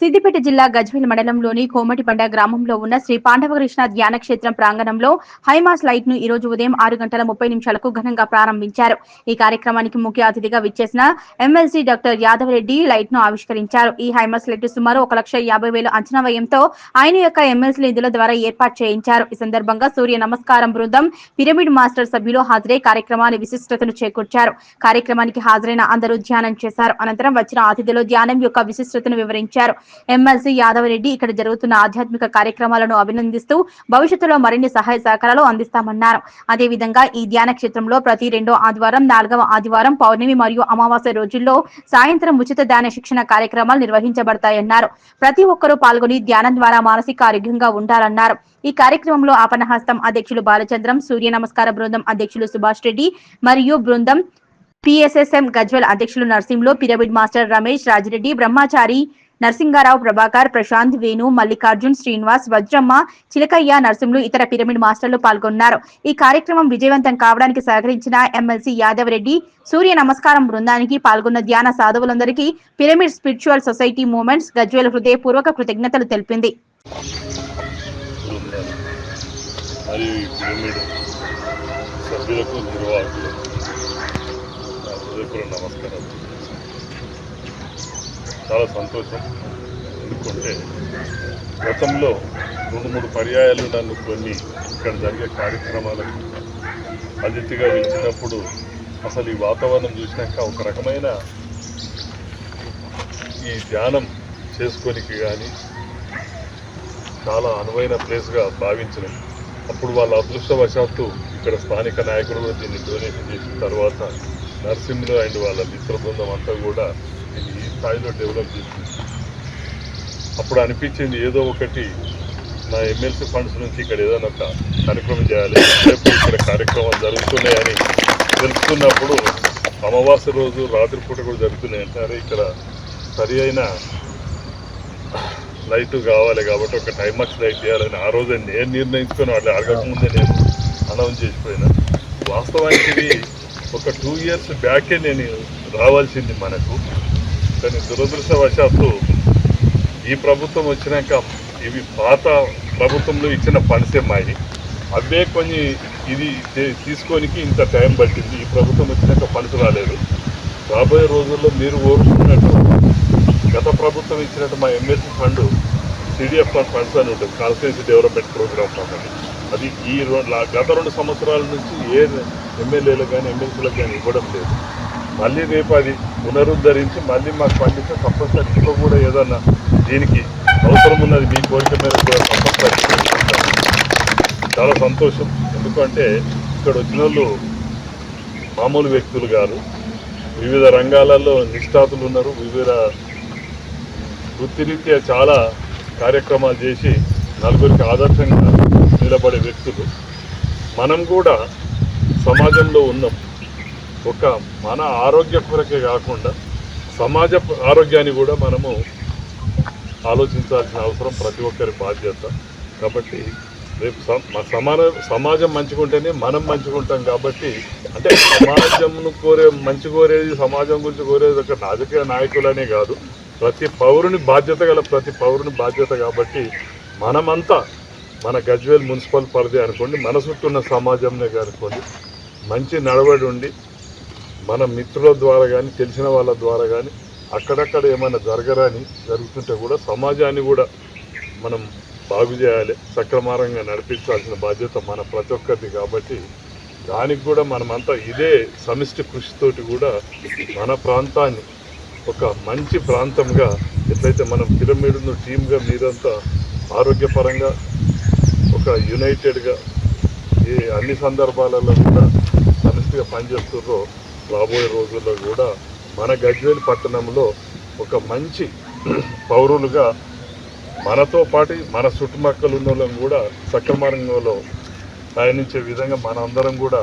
సిద్దిపేట జిల్లా గజ్వేల్ మండలంలోని కోమటిబండ గ్రామంలో ఉన్న శ్రీ పాండవకృష్ణ ధ్యాన క్షేత్రం ప్రాంగణంలో హైమాస్ లైట్ ను ఈ రోజు ఉదయం 6:30 ఘనంగా ప్రారంభించారు. ఈ కార్యక్రమానికి ముఖ్య అతిథిగా విచ్చేసిన MLC doctor Yadav Reddy light ను ఆవిష్కరించారు. ఈ హైమాస్ లైట్ సుమారు 1,50,000 అంచనా వ్యయంతో ఆయన యొక్క ఎమ్మెల్సీ నిధుల ద్వారా ఏర్పాటు చేయించారు. ఈ సందర్భంగా సూర్య నమస్కారం బృందం, పిరమిడ్ మాస్టర్ సభ్యులు హాజరై కార్యక్రమాన్ని విశిష్టతను చేకూర్చారు. కార్యక్రమానికి హాజరైన అందరూ ధ్యానం చేశారు. అనంతరం వచ్చిన అతిథులు ధ్యానం యొక్క విశిష్టతను వివరించారు. ఎమ్మెల్సీ యాదవ్ రెడ్డి ఇక్కడ జరుగుతున్న ఆధ్యాత్మిక కార్యక్రమాలను అభినందిస్తూ భవిష్యత్తులో మరిన్ని సహాయ సహకారాలు అందిస్తామన్నారు. అదేవిధంగా ఈ ధ్యాన క్షేత్రంలో ప్రతి 2వ ఆదివారం, 4వ ఆదివారం, పౌర్ణమి మరియు అమావాస్య రోజుల్లో సాయంత్రం ఉచిత ధ్యాన శిక్షణ కార్యక్రమాలు నిర్వహించబడతాయన్నారు. ప్రతి ఒక్కరూ పాల్గొని ధ్యానం ద్వారా మానసిక ఆరోగ్యంగా ఉండాలన్నారు. ఈ కార్యక్రమంలో ఆపన్నహస్తం అధ్యక్షులు బాలచంద్రం, సూర్య నమస్కార బృందం అధ్యక్షులు సుభాష్ రెడ్డి మరియు బృందం పిఎస్ఎస్ఎం గజ్వేల్ అధ్యక్షులు నర్సింహులు, పిరమిడ్ మాస్టర్ రమేష్, రాజిరెడ్డి, బ్రహ్మచారి, నరసింగారావు, ప్రభాకర్, ప్రశాంత్, వేణు, మల్లికార్జున్, శ్రీనివాస్, వజ్రమ్మ, చిలకయ్య, నరసింహులు, ఇతర పిరమిడ్ మాస్టర్లు పాల్గొన్నారు. ఈ కార్యక్రమం విజయవంతం కావడానికి సహకరించిన ఎమ్మెల్సీ యాదవ్ రెడ్డి, సూర్య నమస్కారం బృందానికి, పాల్గొన్న ధ్యాన సాధువులందరికీ pyramid spiritual society movements Gajwel హృదయపూర్వక కృతజ్ఞతలు తెలిపింది. చాలా సంతోషం. ఎందుకంటే గతంలో 2-3 పర్యాయాలు నన్ను కొన్ని ఇక్కడ జరిగే కార్యక్రమాలకు అతిథిగా పిలిచినప్పుడు అసలు ఈ వాతావరణం చూసినాక ఒక రకమైన ఈ ధ్యానం చేసుకోనికి కానీ చాలా అనువైన ప్లేస్గా భావించడం. అప్పుడు వాళ్ళ అదృష్టవశాత్తు ఇక్కడ స్థానిక నాయకులు కూడా దీన్ని డొనేషన్ చేసిన తర్వాత నర్సింహులు అండ్ వాళ్ళ మిత్ర బృందం అంతా కూడా ఈ స్థాయిలో డెవలప్ చేసింది. అప్పుడు అనిపించింది ఏదో ఒకటి నా ఎమ్మెల్సీ ఫండ్స్ నుంచి ఇక్కడ ఏదైనా ఒక కార్యక్రమం చేయాలి. ఇక్కడ కార్యక్రమాలు జరుగుతున్నాయని తెలుసుకున్నప్పుడు అమావాస్య రోజు రాత్రిపూట కూడా జరుగుతున్నాయి అంటారు. ఇక్కడ సరి అయిన లైట్ కావాలి కాబట్టి ఒక టైమాక్స్ లైట్ చేయాలని ఆ రోజు నేను నిర్ణయించుకొని వాళ్ళు అడగకముందే నేను అనౌన్స్ చేసిపోయినా. వాస్తవానికి ఇది ఒక 2 years బ్యాకే నేను రావాల్సింది మనకు. కానీ దురదృష్టవశాత్తు ఈ ప్రభుత్వం వచ్చినాక ఇవి పాత ప్రభుత్వంలో ఇచ్చిన ఫండ్సే మాయి అవే కొన్ని ఇది తీసుకోనికి ఇంత టైం పట్టింది. ఈ ప్రభుత్వం వచ్చినాక ఫండ్స్ రాలేదు. రాబోయే రోజుల్లో మీరు కోరుకున్నట్టు గత ప్రభుత్వం ఇచ్చినట్టు మా ఎమ్మెల్సీ ఫండ్ సిడిఎఫ్ ఫండ్స్ అని ఉంటుంది, కాన్స్టిట్యున్సీ డెవలప్మెంట్ ప్రోగ్రామ్ ఫండ్ అని. అది గత 2 సంవత్సరాల నుంచి ఏ ఎమ్మెల్యేలకు కానీ ఎమ్మెల్సీలకు కానీ ఇవ్వడం లేదు. మళ్ళీ రేపు అది పునరుద్ధరించి మళ్ళీ మాకు పండిస్తే తప్పనిసరి ఇంట్లో కూడా ఏదన్నా దీనికి అవసరం ఉన్నది మీ కోరిక మీద కూడా తప్పనిసరి. చాలా సంతోషం. ఎందుకంటే ఇక్కడ వచ్చిన వాళ్ళు మామూలు వ్యక్తులు కాదు, వివిధ రంగాలలో నిష్ఠాతులు ఉన్నారు, వివిధ వృత్తిరీత్యా చాలా కార్యక్రమాలు చేసి నలుగురికి ఆదర్శంగా నిలబడే వ్యక్తులు. మనం కూడా సమాజంలో ఉన్నాం. ఒక మన ఆరోగ్య కొరకే కాకుండా సమాజ ఆరోగ్యాన్ని కూడా మనము ఆలోచించాల్సిన అవసరం ప్రతి ఒక్కరి బాధ్యత. కాబట్టి రేపు సమాజం మంచిగుంటేనే మనం మంచిగుంటాం. కాబట్టి అంటే సమాజంను మంచి కోరేది, సమాజం గురించి కోరేది ఒక రాజకీయ నాయకులనే కాదు, ప్రతి పౌరుని బాధ్యత. కాబట్టి మనమంతా మన గజ్వేల్ మున్సిపల్ పరిధి అనుకోండి, మన చుట్టూ ఉన్న సమాజంనే అనుకోండి, మంచి నడవడి ఉండి మన మిత్రుల ద్వారా కానీ తెలిసిన వాళ్ళ ద్వారా కానీ అక్కడక్కడ ఏమైనా జరుగుతుంటే కూడా సమాజాన్ని కూడా మనం బాగు చేయాలి, సక్రమంగా నడిపించాల్సిన బాధ్యత మన ప్రతి ఒక్కరిది. కాబట్టి దానికి కూడా మనమంతా ఇదే సమిష్టి కృషితోటి కూడా మన ప్రాంతాన్ని ఒక మంచి ప్రాంతంగా ఎట్లయితే మనం పిరమిడ్ను టీమ్గా మీరంతా ఆరోగ్యపరంగా ఒక యునైటెడ్గా అన్ని సందర్భాలలో కూడా సమిష్టిగా పనిచేస్తున్నారో రాబోయే రోజుల్లో కూడా మన గజ్వేల్ పట్టణంలో ఒక మంచి పౌరులుగా మనతో పాటు మన చుట్టుపక్కల ఉన్న వాళ్ళని కూడా సక్రమంలో పయనించే విధంగా మన అందరం కూడా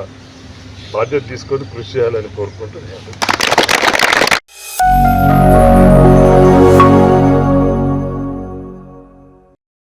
బాధ్యత తీసుకొని కృషి చేయాలని కోరుకుంటున్నాను.